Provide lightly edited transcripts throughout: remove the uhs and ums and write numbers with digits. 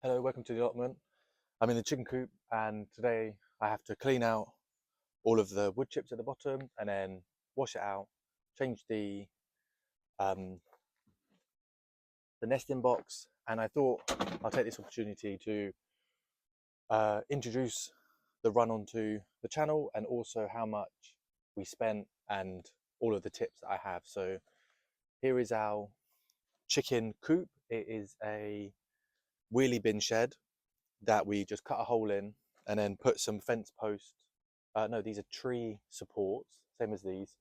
Hello, welcome to the allotment. I'm in the chicken coop and today I have to clean out all of the wood chips at the bottom and then wash it out, change the nesting box, and I thought I'll take this opportunity to introduce the run onto the channel and also how much we spent and all of the tips that I have. So here is our chicken coop. It is a wheelie bin shed that we just cut a hole in and then put some fence posts. No, these are tree supports, same as these,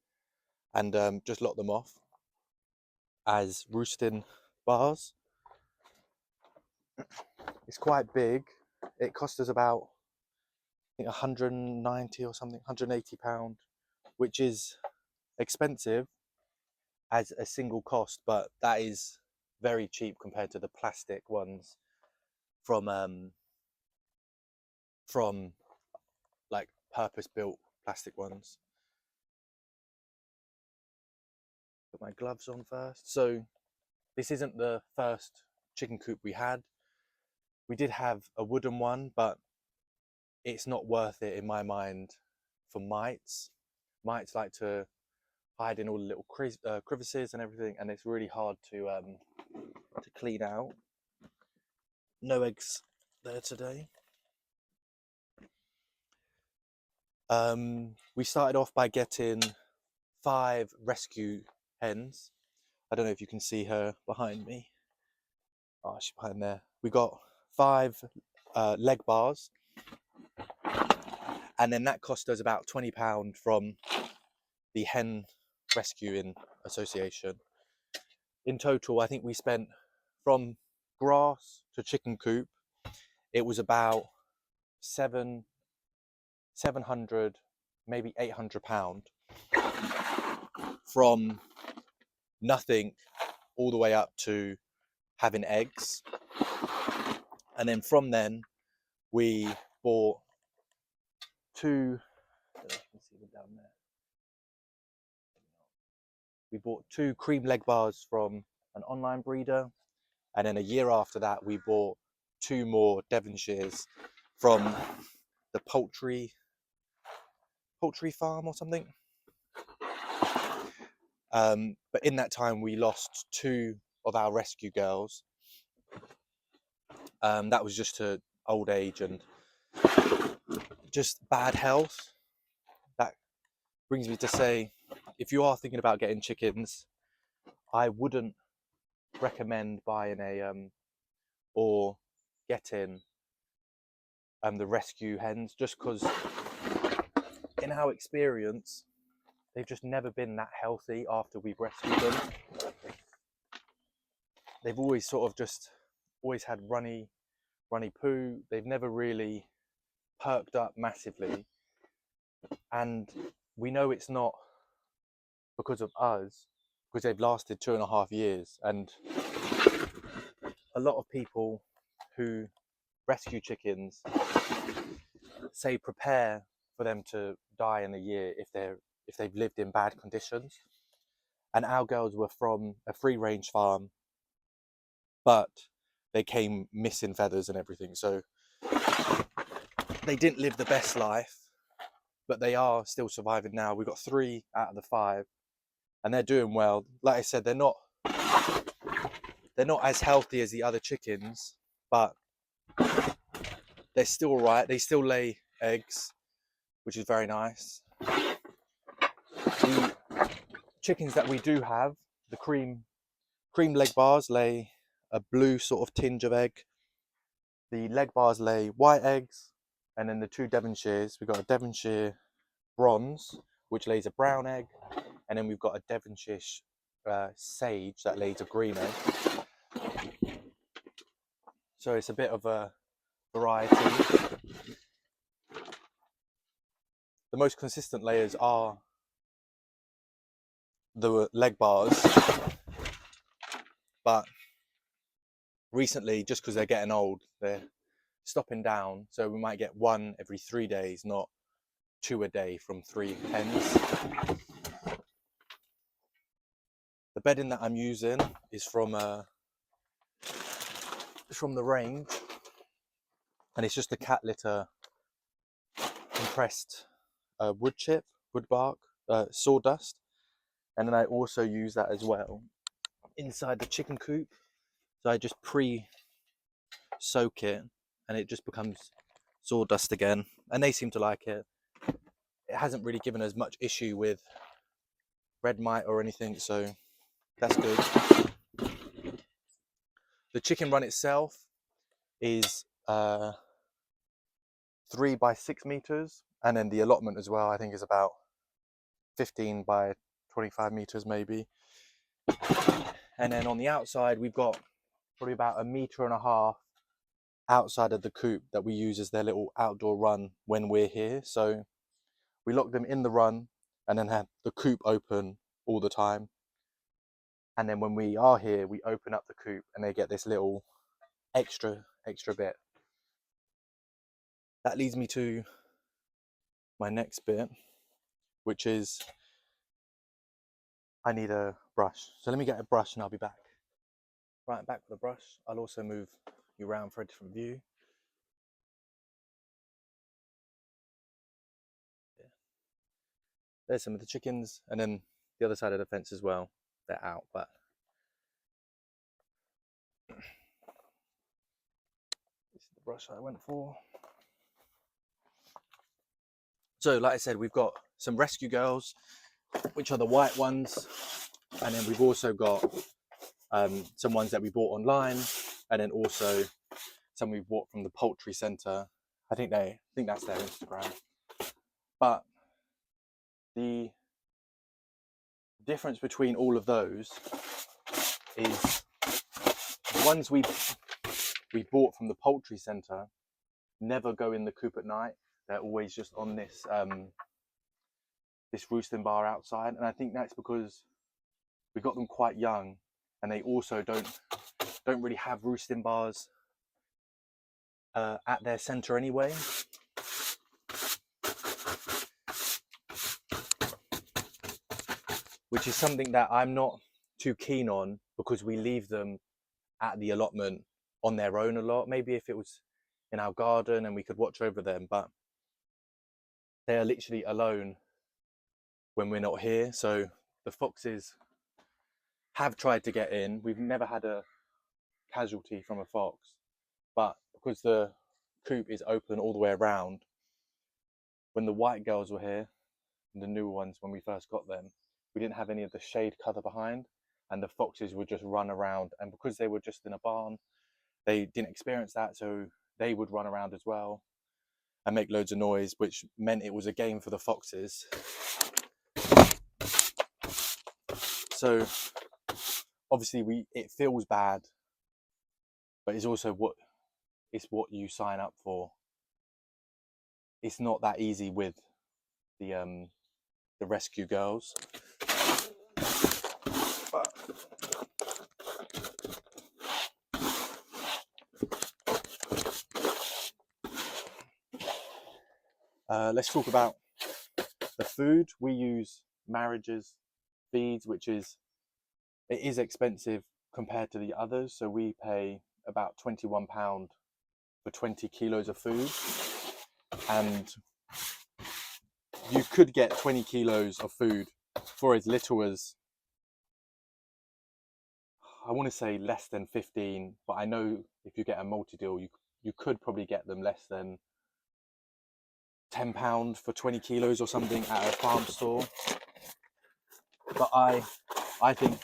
and just lock them off as roosting bars. It's quite big. It cost us about, I think, 190 or something, £180, which is expensive as a single cost, but that is very cheap compared to the plastic ones from like purpose-built plastic ones. Put my gloves on first. So this isn't the first chicken coop we had. We did have a wooden one, but it's not worth it in my mind for mites. Mites like to hide in all the little crevices and everything, and it's really hard to clean out. No eggs there today. We started off by getting 5 rescue hens. I don't know if you can see her behind me. Oh, she's behind there. We got 5 leg bars, and then that cost us about £20 from the hen rescuing association. In total, I think we spent, from grass to chicken coop, it was about 700, maybe £800 from nothing all the way up to having eggs. And then from then we bought 2, I don't know if you can see them down there. We bought 2 cream leg bars from an online breeder, and then a year after that we bought 2 more Devonshires from the poultry farm or something. But in that time we lost 2 of our rescue girls. That was just to old age and just bad health. That brings me to say, if you are thinking about getting chickens, I wouldn't recommend buying or getting the rescue hens, just because in our experience they've just never been that healthy after we've rescued them. They've always sort of just had runny poo. They've never really perked up massively, and we know it's not because of us, because they've lasted 2.5 years. And a lot of people who rescue chickens say prepare for them to die in a year if they've lived in bad conditions. And our girls were from a free range farm, but they came missing feathers and everything, so they didn't live the best life, but they are still surviving now. We've got 3 out of the 5 and they're doing well. Like I said, they're not as healthy as the other chickens, but they're still all right. They still lay eggs, which is very nice. The chickens that we do have, the cream leg bars, lay a blue sort of tinge of egg. The leg bars lay white eggs, and then the 2 Devonshires, we've got a Devonshire bronze, which lays a brown egg, and then we've got a Devonshire sage that lays a green egg. So it's a bit of a variety. The most consistent layers are the leg bars, but recently, just because they're getting old, they're stopping down, so we might get 1 every 3 days, not 2 a day from 3 hens. The bedding that I'm using is from the range. and it's just a cat litter compressed wood chip, wood bark, sawdust, and then I also use that as well inside the chicken coop. So I just pre-soak it, and it just becomes sawdust again, and they seem to like it. It hasn't really given us much issue with red mite or anything, so that's good. The chicken run itself is 3 by 6 meters, and then the allotment as well, I think, is about 15 by 25 meters maybe. And then on the outside, we've got probably about 1.5 meters outside of the coop that we use as their little outdoor run when we're here. So we lock them in the run and then have the coop open all the time. And then when we are here, we open up the coop and they get this little extra bit. That leads me to my next bit, which is I need a brush. So let me get a brush and I'll be back. Right, back with the brush. I'll also move you around for a different view. Yeah. There's some of the chickens, and then the other side of the fence as well. They're out, but this is the brush I went for. So like I said, we've got some rescue girls, which are the white ones, and then we've also got some ones that we bought online, and then also some we bought from the poultry centre. I think that's their Instagram. But the difference between all of those is the ones we bought from the poultry centre never go in the coop at night. They're always just on this this roosting bar outside, and I think that's because we got them quite young, and they also don't really have roosting bars at their centre anyway. Which is something that I'm not too keen on, because we leave them at the allotment on their own a lot. Maybe if it was in our garden and we could watch over them, but they are literally alone when we're not here. So the foxes have tried to get in. We've never had a casualty from a fox, but because the coop is open all the way around, when the white girls were here, and the newer ones when we first got them, we didn't have any of the shade cover behind, and the foxes would just run around, and because they were just in a barn, they didn't experience that, so they would run around as well and make loads of noise, which meant it was a game for the foxes. So obviously it feels bad, but it's also what you sign up for. It's not that easy with the rescue girls. Let's talk about the food. We use Marriage's feeds, which is expensive compared to the others. So we pay about £21 for 20 kilos of food, and you could get 20 kilos of food for as little as, I want to say less than 15, but I know if you get a multi-deal, you could probably get them less than £10 for 20 kilos or something at a farm store. But I think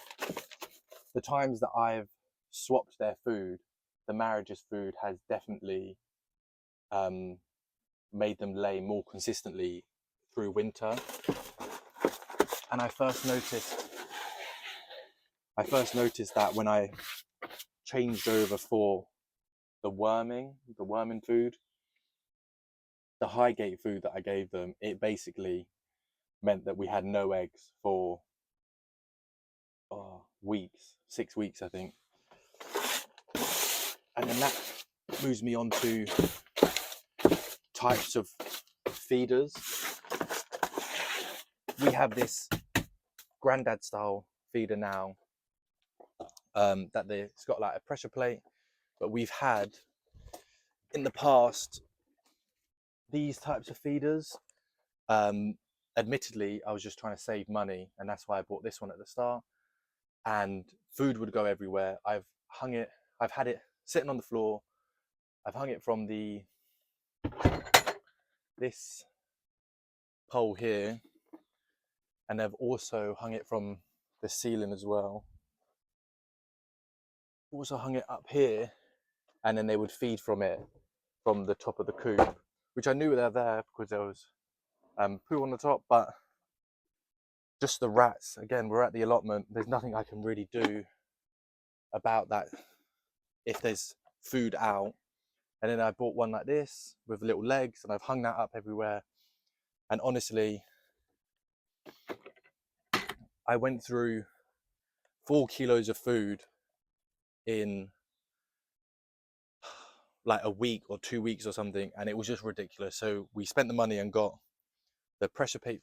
the times that I've swapped their food, the Marriage's food has definitely made them lay more consistently through winter. And I first noticed that when I changed over for the worming food, the Highgate food that I gave them, it basically meant that we had no eggs for weeks, 6 weeks, I think. And then that moves me on to types of feeders. We have this granddad style feeder now, it's got like a pressure plate, but we've had in the past, these types of feeders, admittedly, I was just trying to save money, and that's why I bought this one at the start. And food would go everywhere. I've had it sitting on the floor. I've hung it from this pole here, and I've also hung it from the ceiling as well. Also hung it up here, and then they would feed from it from the top of the coop, which I knew they're there because there was poo on the top, but just the rats. Again, we're at the allotment. There's nothing I can really do about that if there's food out. And then I bought one like this with little legs, and I've hung that up everywhere. And honestly, I went through 4 kilos of food in like a week or 2 weeks or something, and it was just ridiculous. So we spent the money and got the pressure plate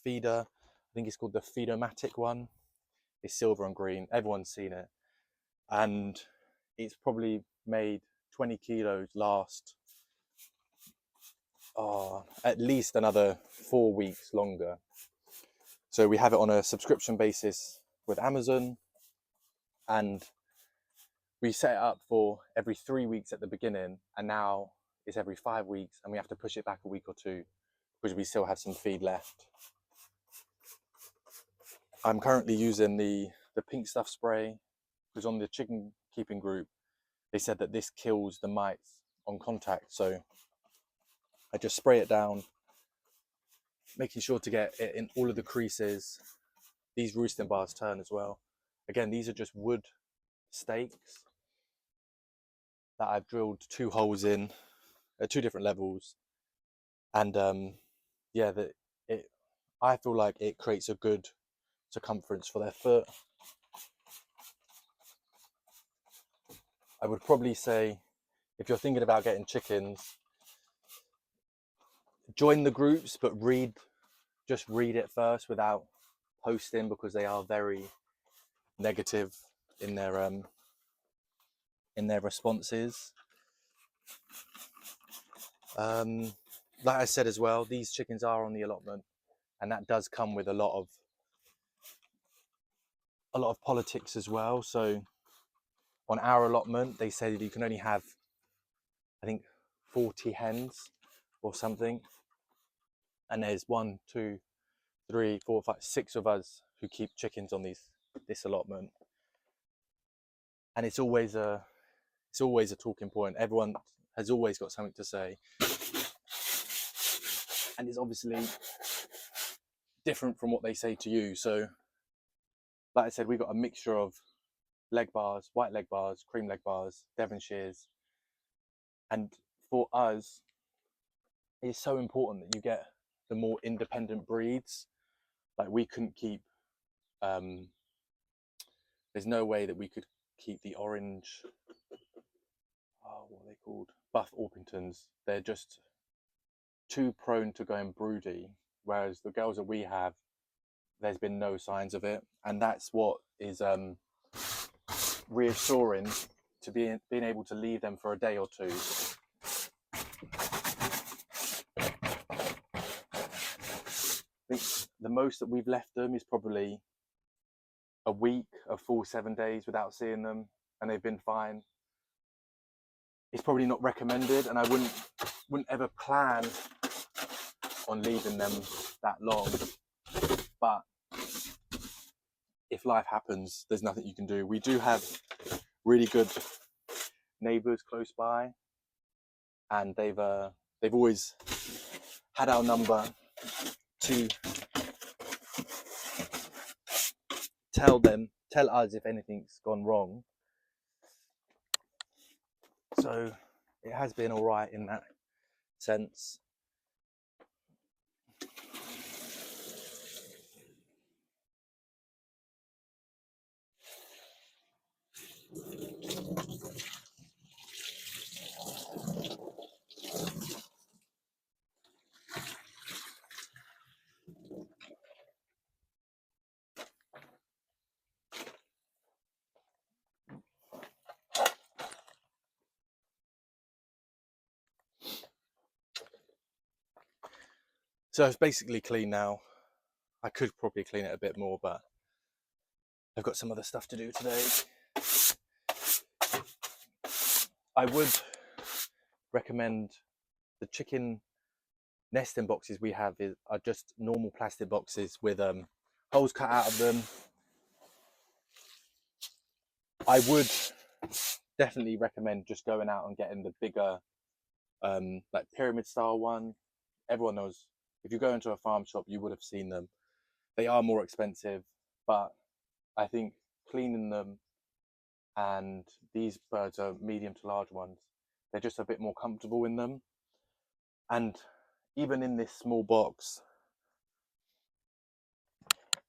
feeder. I think it's called the Feedomatic one. It's silver and green. Everyone's seen it. And it's probably made 20 kilos last at least another 4 weeks longer. So we have it on a subscription basis with Amazon, and we set it up for every 3 weeks at the beginning, and now it's every 5 weeks, and we have to push it back a week or two because we still have some feed left. I'm currently using the pink stuff spray because on the chicken keeping group, they said that this kills the mites on contact. So I just spray it down, making sure to get it in all of the creases. These roosting bars turn as well. Again, these are just wood stakes that I've drilled 2 holes in at 2 different levels. And yeah, I feel like it creates a good circumference for their foot. I would probably say, if you're thinking about getting chickens, join the groups, but just read it first without posting, because they are very negative in their responses. Like I said as well, these chickens are on the allotment, and that does come with a lot of politics as well. So on our allotment, they say that you can only have, I think, 40 hens or something, and there's 1, 2, 3, 4, 5, 6 of us who keep chickens on this allotment, and it's always a talking point. Everyone has always got something to say, and it's obviously different from what they say to you. So like I said, we got a mixture of leg bars, white leg bars, cream leg bars, Devonshires, and for us, it's so important that you get the more independent breeds. Like we couldn't keep, there's no way that we could keep the orange, what are they called? Buff Orpingtons. They're just too prone to going broody, whereas the girls that we have, there's been no signs of it, and that's what is reassuring, to being able to leave them for a day or two. I think the most that we've left them is probably a week, a full 7 days without seeing them, and they've been fine. It's probably not recommended, and I wouldn't ever plan on leaving them that long, but if life happens, there's nothing you can do. We do have really good neighbours close by, and they've always had our number to tell us if anything's gone wrong. So it has been all right in that sense. So it's basically clean now. I could probably clean it a bit more, but I've got some other stuff to do today. I would recommend the chicken nesting boxes we have are just normal plastic boxes with holes cut out of them. I would definitely recommend just going out and getting the bigger like pyramid style one. Everyone knows, if you go into a farm shop, you would have seen them. They are more expensive, but I think cleaning them, and these birds are medium to large ones, they're just a bit more comfortable in them. And even in this small box,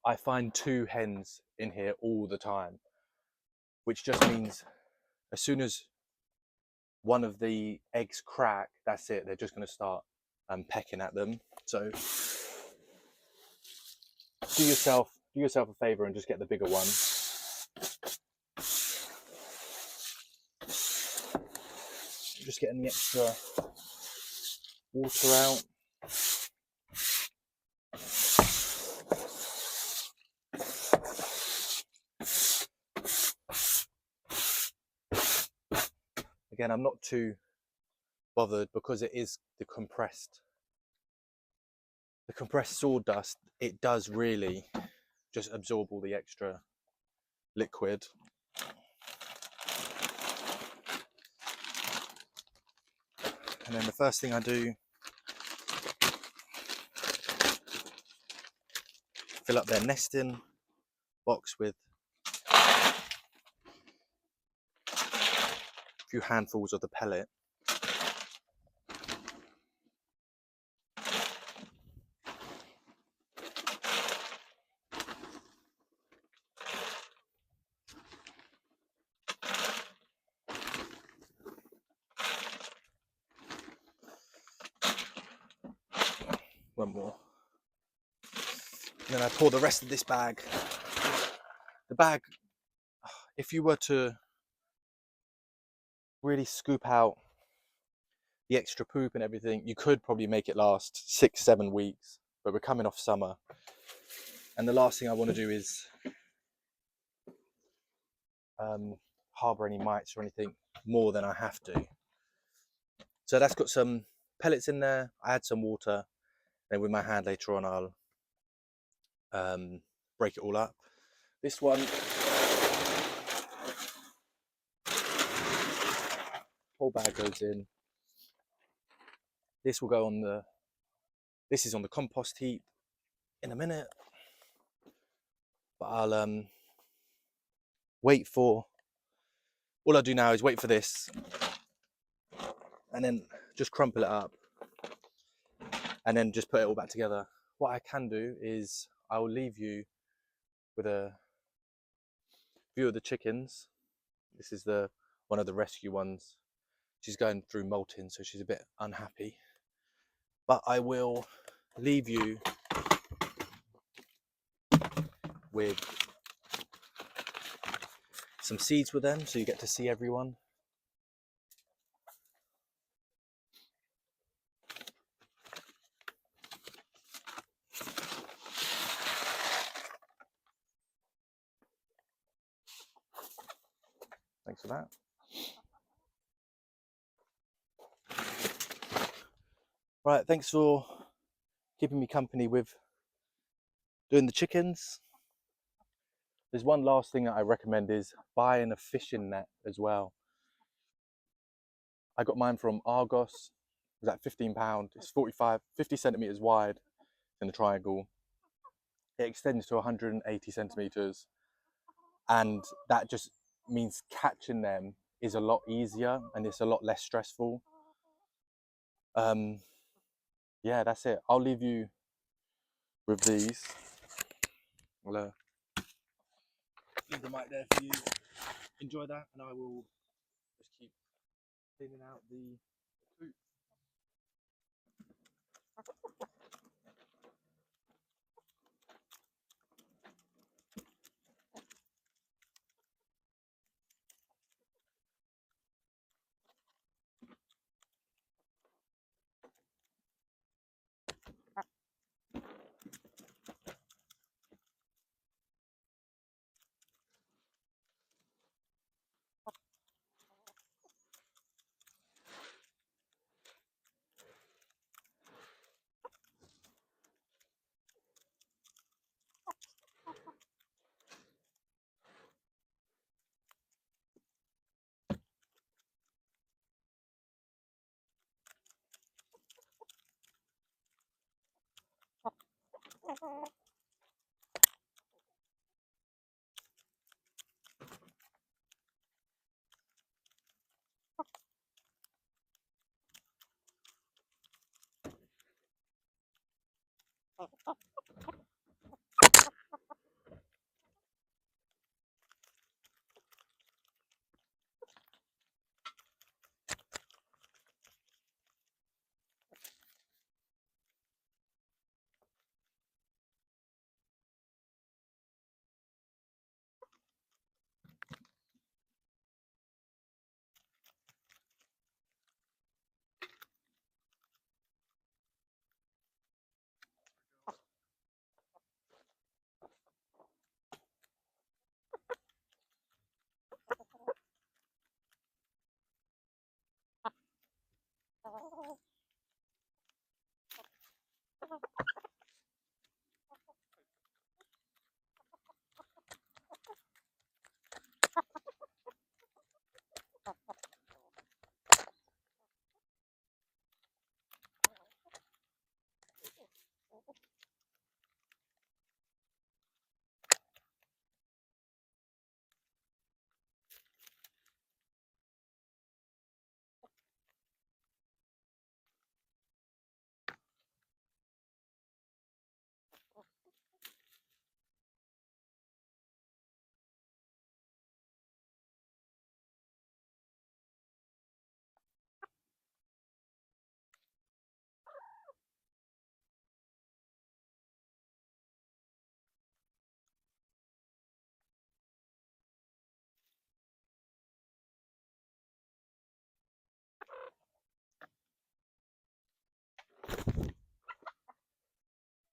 I find 2 hens in here all the time, which just means as soon as one of the eggs crack, that's it, they're just going to start pecking at them. So do yourself a favor and just get the bigger one. Just getting the extra water out. Again, I'm not too bothered because it is the compressed sawdust. It does really just absorb all the extra liquid. And then the first thing I do, fill up their nesting box with a few handfuls of the pellet. One more. And then I pour the rest of this bag. The bag, if you were to really scoop out the extra poop and everything, you could probably make it last 6-7 weeks, but we're coming off summer. And the last thing I want to do is harbour any mites or anything more than I have to. So that's got some pellets in there. I add some water. Then with my hand later on, I'll break it all up. This one, whole bag goes in. This will go on this is on the compost heap in a minute. But I'll wait for, all I do now is wait for this and then just crumple it up and then just put it all back together. What I can do is I will leave you with a view of the chickens. This is one of the rescue ones. She's going through molting, so she's a bit unhappy. But I will leave you with some seeds with them, so you get to see everyone. Thanks for that. Right, thanks for keeping me company with doing the chickens. There's one last thing that I recommend is buying a fishing net as well. I got mine from Argos. It was at £15. It's 50 centimeters wide in a triangle. It extends to 180 centimeters, and that just means catching them is a lot easier and it's a lot less stressful. Yeah, that's it. I'll leave you with these. I'll leave the mic there for you. Enjoy that, and I will just keep cleaning out the coop.